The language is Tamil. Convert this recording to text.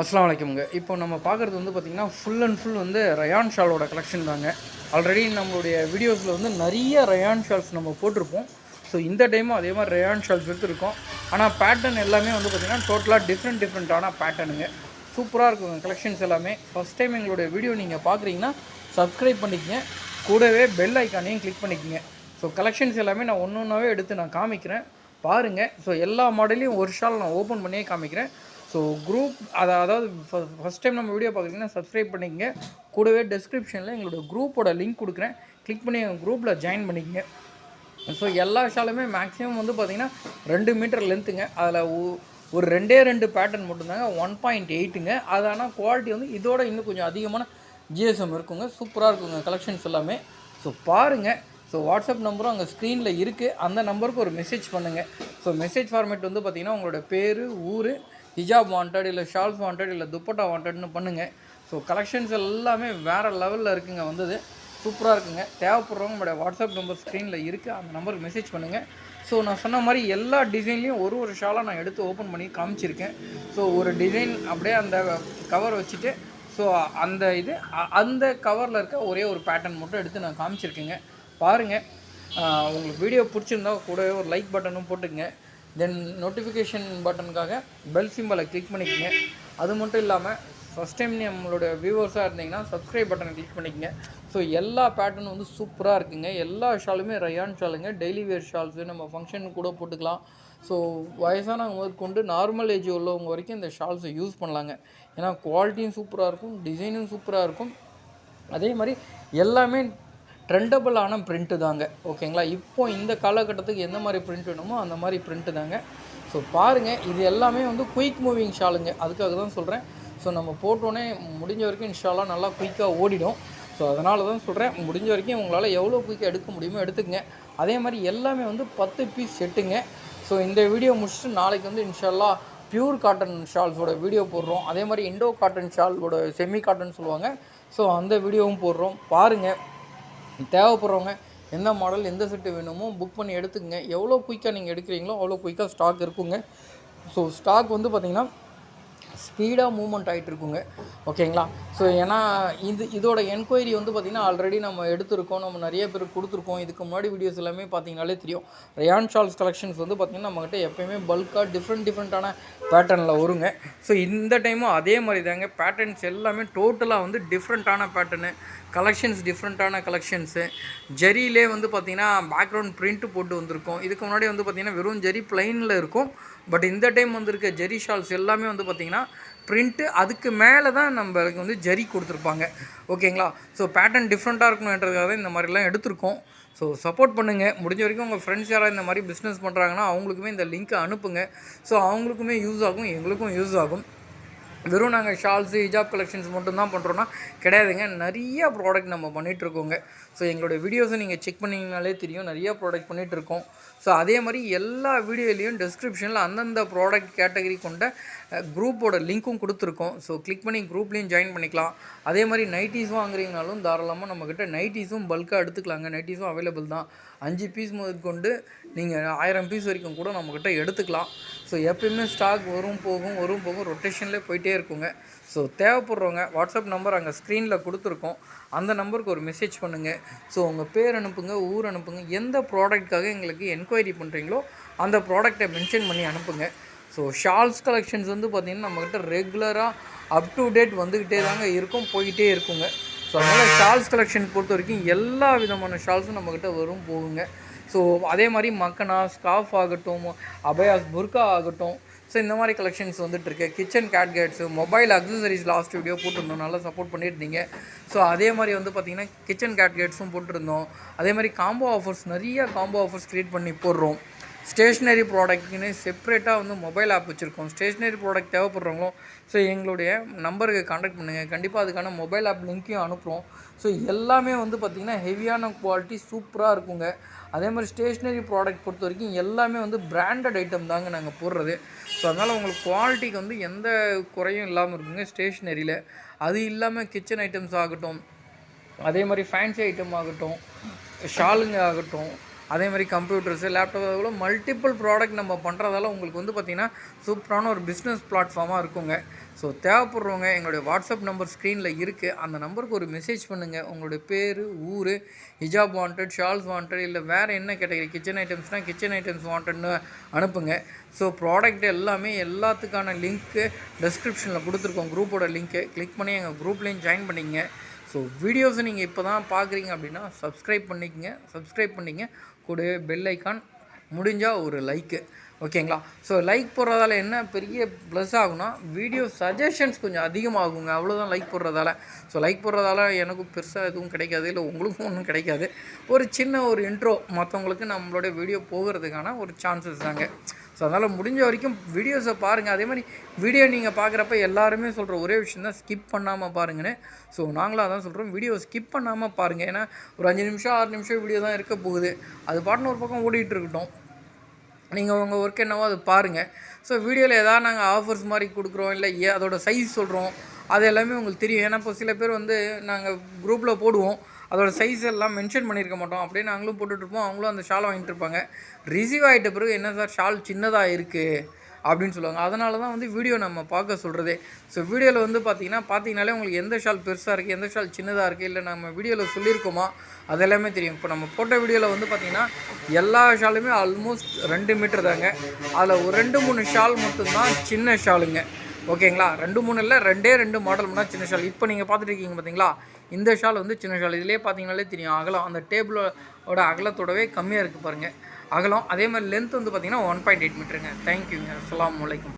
அஸ்ஸலாமு அலைக்கும்ங்க. இப்போ நம்ம பார்க்குறது வந்து பார்த்திங்கன்னா, ஃபுல் அண்ட் ஃபுல் வந்து ரயான் ஷாலோட கலெக்ஷன் தாங்க. ஆல்ரெடி நம்மளுடைய வீடியோஸில் வந்து நிறைய ரயான் ஷால்ஸ் நம்ம போட்டிருப்போம். ஸோ இந்த டைமும் அதே மாதிரி ரயான் ஷால்ஸ் எடுத்துருக்கோம். ஆனால் பேட்டர்ன் எல்லாமே வந்து பார்த்திங்கன்னா, டோட்டலாக டிஃப்ரெண்ட்டான பேட்டர்னுங்க. சூப்பராக இருக்குங்க கலெக்ஷன்ஸ் எல்லாமே. ஃபஸ்ட் டைம் எங்களுடைய வீடியோ நீங்கள் பார்க்குறீங்கன்னா சப்ஸ்கிரைப் பண்ணிக்கங்க. கூடவே பெல் ஐக்கானையும் கிளிக் பண்ணிக்கங்க. ஸோ கலெக்ஷன்ஸ் எல்லாமே நான் ஒன்று ஒன்றாவே எடுத்து நான் காமிக்கிறேன் பாருங்கள். ஸோ எல்லா மாடலையும் ஒரு ஷால் நான் ஓப்பன் பண்ணியே காமிக்கிறேன். ஸோ குரூப் அதாவது ஃபஸ்ட் டைம் நம்ம வீடியோ பார்க்குறீங்கன்னா சப்ஸ்கிரைப் பண்ணிக்கங்க. கூடவே டெஸ்கிரிப்ஷனில் எங்களோட குரூப்போட லிங்க் கொடுக்குறேன். கிளிக் பண்ணி எங்கள் குரூப்பில் ஜாயின் பண்ணிக்கங்க. ஸோ எல்லா ஷாலுமே மேக்ஸிமம் வந்து பார்த்திங்கன்னா 2 மீட்டர் லென்த்துங்க. அதில் ஒரு 2 பேட்டர்ன் மட்டும்தாங்க 1.8ங்க. அது ஆனால் குவாலிட்டி வந்து இதோட இன்னும் கொஞ்சம் அதிகமான ஜிஎஸ்எம் இருக்குங்க. சூப்பராக இருக்குங்க கலெக்ஷன்ஸ் எல்லாமே. ஸோ பாருங்கள். ஸோ வாட்ஸ்அப் நம்பரும் அங்கே ஸ்க்ரீனில் இருக்குது. அந்த நம்பருக்கு ஒரு மெசேஜ் பண்ணுங்கள். ஸோ மெசேஜ் ஃபார்மேட் வந்து பார்த்திங்கன்னா உங்களோட பேர், ஊர், ஹிஜாப் வாண்டட் இல்லை ஷால்ஸ் வாண்டட் இல்லை துப்பட்டா வாண்டட்னு பண்ணுங்கள். ஸோ கலெக்ஷன்ஸ் எல்லாமே வேறு லெவலில் இருக்குங்க. வந்தது சூப்பராக இருக்குங்க. தேவைப்படுறவங்க நம்மளுடைய வாட்ஸ்அப் நம்பர் ஸ்க்ரீனில் இருக்குது. அந்த நம்பருக்கு மெசேஜ் பண்ணுங்கள். ஸோ நான் சொன்ன மாதிரி எல்லா டிசைன்லேயும் ஒரு ஷாலாக நான் எடுத்து ஓப்பன் பண்ணி காமிச்சிருக்கேன். ஸோ ஒரு டிசைன் அப்படியே அந்த கவர் வச்சுட்டு ஸோ அந்த கவரில் இருக்க ஒரே ஒரு பேட்டர்ன் மட்டும் எடுத்து நான் காமிச்சிருக்கேங்க. பாருங்கள். உங்களுக்கு வீடியோ பிடிச்சிருந்தா கூடவே ஒரு லைக் பட்டனும் போட்டுங்க. தென் நோட்டிஃபிகேஷன் பட்டனுக்காக பெல் சிம்பலை கிளிக் பண்ணிக்கோங்க. அது மட்டும் இல்லாமல் ஃபஸ்ட் டைம் நம்மளோட வியூவர்ஸாக இருந்தீங்கன்னா சப்ஸ்கிரைப் பட்டனை கிளிக் பண்ணிக்கங்க. ஸோ எல்லா பேட்டர்னும் வந்து சூப்பராக இருக்குங்க. எல்லா ஷாலுமே ரயான் ஷாலுங்க. டெய்லி வேர் ஷால்ஸு நம்ம ஃபங்க்ஷனுக்கு கூட போட்டுக்கலாம். ஸோ வயசானவங்க முதற்கொண்டு நார்மல் ஏஜ் உள்ளவங்க வரைக்கும் இந்த ஷால்ஸை யூஸ் பண்ணலாங்க. ஏன்னா குவாலிட்டியும் சூப்பராக இருக்கும், டிசைனும் சூப்பராக இருக்கும். அதே மாதிரி எல்லாமே ட்ரெண்டபிளான பிரிண்ட்டு தாங்க. ஓகேங்களா? இப்போ இந்த காலகட்டத்துக்கு எந்த மாதிரி பிரிண்ட் வேணுமோ அந்த மாதிரி பிரிண்ட்டு தாங்க. ஸோ பாருங்கள். இது எல்லாமே வந்து குயிக் மூவிங் ஷாலுங்க. அதுக்காக தான் சொல்கிறேன். ஸோ நம்ம போட்டோன்னே முடிஞ்ச வரைக்கும் இன்ஷால்லா நல்லா குயிக்காக ஓடிடும். ஸோ அதனால தான் சொல்கிறேன், முடிஞ்ச வரைக்கும் உங்களால் எவ்வளோ குயிக்காக எடுக்க முடியுமோ எடுத்துக்கங்க. அதே மாதிரி எல்லாமே வந்து 10 பீஸ் செட்டுங்க. ஸோ இந்த வீடியோ முடிச்சுட்டு நாளைக்கு வந்து இன்ஷால்லா பியூர் காட்டன் ஷால்ஸோட வீடியோ போடுறோம். அதே மாதிரி இண்டோ காட்டன் ஷாலோட செமி காட்டன் சொல்லுவாங்க. ஸோ அந்த வீடியோவும் போடுறோம். பாருங்கள். தேவைப்படுறவங்க எந்த மாடல் எந்த செட்டு வேணுமோ புக் பண்ணி எடுத்துக்கங்க. எவ்வளோ குயிக்காக நீங்கள் எடுக்கிறீங்களோ அவ்வளோ குயிக்காக ஸ்டாக் இருக்குங்க. ஸோ ஸ்டாக் வந்து பார்த்திங்கன்னா ஸ்பீடாக மூவ்மெண்ட் ஆகிட்டு இருக்குங்க. ஓகேங்களா? ஸோ ஏன்னா இதோட என்கொயரி வந்து பார்த்திங்கன்னா ஆல்ரெடி நம்ம எடுத்திருக்கோம். நம்ம நிறைய பேருக்கு கொடுத்துருக்கோம். இதுக்கு முன்னாடி வீடியோஸ் எல்லாமே பார்த்திங்கனாலே தெரியும். ரயான் ஷால்ஸ் கலெக்ஷன்ஸ் வந்து பார்த்திங்கன்னா நம்மகிட்ட எப்போயுமே பல்காக டிஃப்ரெண்ட்டான பேட்டர்னில் வருங்க. ஸோ இந்த டைமும் அதே மாதிரி தாங்க. பேட்டர்ன்ஸ் எல்லாமே டோட்டலாக வந்து டிஃப்ரெண்ட்டான பேட்டர்னு, கலெக்ஷன்ஸ் டிஃப்ரெண்ட்டான கலெக்ஷன்ஸு. ஜெரியிலே வந்து பார்த்திங்கன்னா பேக்ரவுண்ட் பிரிண்ட்டு போட்டு வந்திருக்கோம். இதுக்கு முன்னாடி வந்து பார்த்திங்கன்னா வெறும் ஜெரி ப்ளைனில் இருக்கும். பட் இந்த டைம் வந்திருக்க ஜெரி ஷால்ஸ் எல்லாமே வந்து பார்த்திங்கன்னா பிரிண்ட்டு, அதுக்கு மேலே தான் நம்மளுக்கு வந்து ஜரி கொடுத்துருப்பாங்க. ஓகேங்களா? ஸோ பேட்டர்ன் டிஃப்ரெண்ட்டாக இருக்கணுன்றதுக்காக தான் இந்த மாதிரிலாம் எடுத்திருக்கோம். ஸோ சப்போர்ட் பண்ணுங்கள். முடிஞ்ச வரைக்கும் உங்கள் ஃப்ரெண்ட்ஸ் யாராவது இந்த மாதிரி பிஸ்னஸ் பண்ணுறாங்கன்னா அவங்களுக்குமே இந்த லிங்க்கை அனுப்புங்க. ஸோ அவங்களுக்குமே யூஸ் ஆகும், எங்களுக்கும் யூஸ் ஆகும். வெறும் நாங்கள் ஷால்ஸு, ஹிஜாப் கலெக்ஷன்ஸ் மட்டும்தான் பண்ணுறோன்னா கிடையாதுங்க. நிறையா ப்ராடக்ட் நம்ம பண்ணிகிட்ருக்கோங்க. ஸோ எங்களோட வீடியோஸை நீங்கள் செக் பண்ணிங்கனாலே தெரியும், நிறையா ப்ராடக்ட் பண்ணிகிட்ருக்கோம். ஸோ அதே மாதிரி எல்லா வீடியோலையும் டெஸ்கிரிப்ஷனில் அந்தந்த ப்ராடக்ட் கேட்டகரி கொண்ட குரூப்போட லிங்க்கும் கொடுத்துருக்கோம். ஸோ கிளிக் பண்ணி குரூப்லேயும் ஜாயின் பண்ணிக்கலாம். அதே மாதிரி நைட்டிஸும் வாங்குறீங்கனாலும் தாராளமாக நம்மக்கிட்ட நைட்டிஸும் பல்காக எடுத்துக்கலாங்க. நைட்டிஸும் அவைலபிள் தான். 5 பீஸ் முதற்கொண்டு நீங்கள் 1000 பீஸ் வரைக்கும் கூட நம்மக்கிட்ட எடுத்துக்கலாம். ஸோ எப்பயுமே ஸ்டாக் வரும் போகும் ரொட்டேஷன்லேயே போயிட்டே இருக்குங்க. ஸோ தேவைப்படுறவங்க வாட்ஸ்அப் நம்பர் அங்கே ஸ்க்ரீனில் கொடுத்துருக்கோம். அந்த நம்பருக்கு ஒரு மெசேஜ் பண்ணுங்கள். ஸோ உங்கள் பேர் அனுப்புங்க, ஊர் அனுப்புங்க. எந்த ப்ராடக்ட்காக எங்களுக்கு என்கொயரி பண்ணுறீங்களோ அந்த ப்ராடக்டை மென்ஷன் பண்ணி அனுப்புங்க. ஸோ ஷால்ஸ் கலெக்ஷன்ஸ் வந்து பார்த்திங்கன்னா நம்மக்கிட்ட ரெகுலராக அப் டு டேட் வந்துக்கிட்டே தாங்க இருக்கும், போய்கிட்டே இருக்குங்க. ஸோ அதனால் ஷால்ஸ் கலெக்ஷன் பொறுத்த வரைக்கும் எல்லா விதமான ஷால்ஸும் நம்மக்கிட்ட வரும் போகுங்க. ஸோ அதே மாதிரி மக்கனா, ஸ்கார்ஃப் ஆகட்டும், அபயாஸ், புர்கா ஆகட்டும். ஸோ இந்த மாதிரி கலெக்ஷன்ஸ் வந்துட்டுருக்கு. Kitchen gadgets, mobile accessories last video போட்டிருந்தோம், நல்லா சப்போர்ட் பண்ணியிருந்தீங்க. ஸோ அதே மாதிரி வந்து பார்த்திங்கன்னா கிச்சன் கேட்கெட்ஸும் போட்டிருந்தோம். அதே மாதிரி காம்போ ஆஃபர்ஸ், நிறைய காம்போ ஆஃபர்ஸ் க்ரியேட் பண்ணி போடுறோம். ஸ்டேஷ்னரி ப்ராடக்ட்டுன்னு செப்ரேட்டாக வந்து மொபைல் ஆப் வச்சுருக்கோம். ஸ்டேஷ்னரி ப்ராடக்ட் தேவைப்படுறவங்களும் ஸோ எங்களுடைய நம்பருக்கு கான்டாக்ட் பண்ணுங்கள். கண்டிப்பாக அதுக்கான மொபைல் ஆப் லிங்க்கையும் அனுப்புகிறோம். ஸோ எல்லாமே வந்து பார்த்திங்கன்னா ஹெவியான குவாலிட்டி சூப்பராக இருக்குங்க. அதே மாதிரி ஸ்டேஷ்னரி ப்ராடக்ட் பொறுத்த வரைக்கும் எல்லாமே வந்து பிராண்டட் ஐட்டம் தாங்க நாங்கள் போடுறது. ஸோ அதனால் உங்களுக்கு குவாலிட்டிக்கு வந்து எந்த குறையும் இல்லாமல் இருக்குங்க ஸ்டேஷ்னரியில். அது இல்லாமல் கிச்சன் ஐட்டம்ஸ் ஆகட்டும், அதே மாதிரி ஃபேன்சி ஐட்டம் ஆகட்டும், ஷாலுங்க ஆகட்டும், அதே மாதிரி கம்ப்யூட்டர்ஸு, லேப்டாப், எவ்வளோ மல்டிபிள் ப்ராடக்ட் நம்ம பண்ணுறதால உங்களுக்கு வந்து பார்த்திங்கன்னா சூப்பரான ஒரு பிஸ்னஸ் பிளாட்ஃபார்மாக இருக்குங்க. ஸோ தேவைப்படுறவங்க எங்களுடைய வாட்ஸ்அப் நம்பர் ஸ்க்ரீனில் இருக்குது, அந்த நம்பருக்கு ஒரு மெசேஜ் பண்ணுங்கள். உங்களுடைய பேர், ஊர், ஹிஜாப் வாண்டட், ஷால்ஸ் வாண்டட், இல்லை வேறு என்ன கேட்டகரி கிச்சன் ஐட்டம்ஸ்னால் கிச்சன் ஐட்டம்ஸ் வாண்டட்னு அனுப்புங்க. ஸோ ப்ராடக்ட் எல்லாமே எல்லாத்துக்கான லிங்க்கு டெஸ்கிரிப்ஷனில் கொடுத்துருக்கோம். குரூப்போட லிங்க்கு கிளிக் பண்ணி எங்கள் குரூப்லேயும் ஜாயின் பண்ணிக்கங்க. ஸோ வீடியோஸை நீங்கள் இப்போ தான் பார்க்குறீங்க அப்படின்னா சப்ஸ்கிரைப் பண்ணிக்கங்க. கூடவே பெல் ஐக்கான், முடிஞ்சால் ஒரு லைக்கு, ஓகேங்களா? ஸோ லைக் போடுறதால என்ன பெரிய ப்ளஸ் ஆகுனா வீடியோ சஜஷன்ஸ் கொஞ்சம் அதிகமாகுங்க, அவ்வளோதான் லைக் போடுறதால. ஸோ லைக் போடுறதால எனக்கும் பெருசாக எதுவும் கிடைக்காது, இல்லை உங்களுக்கும் ஒன்றும் கிடைக்காது. ஒரு சின்ன ஒரு இன்ட்ரோ மற்றவங்களுக்கு நம்மளோட வீடியோ போகிறதுக்கான ஒரு சான்சஸ் தாங்க. ஸோ அதனால் முடிஞ்ச வரைக்கும் வீடியோஸை பாருங்கள். அதே மாதிரி வீடியோ நீங்கள் பார்க்குறப்ப எல்லாருமே சொல்கிற ஒரே விஷயம் தான், ஸ்கிப் பண்ணாமல் பாருங்கன்னு. ஸோ நாங்களும் அதான் சொல்கிறோம், வீடியோ ஸ்கிப் பண்ணாமல் பாருங்கள். ஏன்னா ஒரு 5 நிமிஷம் 6 நிமிஷம் வீடியோ தான் இருக்க போகுது, அது பாட்டுன்னு ஒரு பக்கம் ஓடிட்டு இருக்கட்டும். நீங்கள் உங்கள் ஒர்க் என்னவோ அது பாருங்கள். ஸோ வீடியோவில் எதாவது நாங்கள் ஆஃபர்ஸ் மாதிரி கொடுக்குறோம், இல்லை அதோட சைஸ் சொல்கிறோம், அது எல்லாமே உங்களுக்கு தெரியும். ஏன்னா இப்போ சில பேர் வந்து நாங்கள் குரூப்பில் போடுவோம், அதோட சைஸ் எல்லாம் மென்ஷன் பண்ணியிருக்க மாட்டோம், அப்படியே நாங்களும் போட்டுட்ருப்போம், அவங்களும் அந்த ஷாலை வாங்கிட்டு இருப்பாங்க. ரிசீவ் ஆகிட்ட பிறகு என்ன சார் ஷால் சின்னதாக இருக்குது அப்படின்னு சொல்லுவாங்க. அதனால தான் வந்து வீடியோ நம்ம பார்க்க சொல்கிறதே. ஸோ வீடியோவில் வந்து பார்த்தீங்கனாலே உங்களுக்கு எந்த ஷால் பெருசாக இருக்குது, எந்த ஷால் சின்னதாக இருக்குது, இல்லை நம்ம வீடியோவில் சொல்லியிருக்கோமா அது எல்லாமே தெரியும். இப்போ நம்ம போட்ட வீடியோவில் வந்து பார்த்திங்கன்னா எல்லா ஷாலுமே ஆல்மோஸ்ட் 2 மீட்டர் தாங்க. அதில் ஒரு 2-3 ஷால் மட்டும்தான் சின்ன ஷாலுங்க, ஓகேங்களா? 2-3 இல்லை, 2 மாடல் மட்டும் சின்ன ஷால். இப்போ நீங்கள் பார்த்துட்டு இருக்கீங்க பார்த்தீங்களா, இந்த ஷால் வந்து சின்ன ஷால். இதிலே பார்த்தீங்கனாலே தெரியும் அகலம், அந்த டேபிளோட அகலத்தோடவே கம்மியாக இருக்குது பாருங்கள் அகலம். அதே மாதிரி லென்த் வந்து பார்த்திங்கன்னா 1.8 மீட்டருங்க. தேங்க்யூங்க. அஸ்ஸலாமு அலைக்கும்.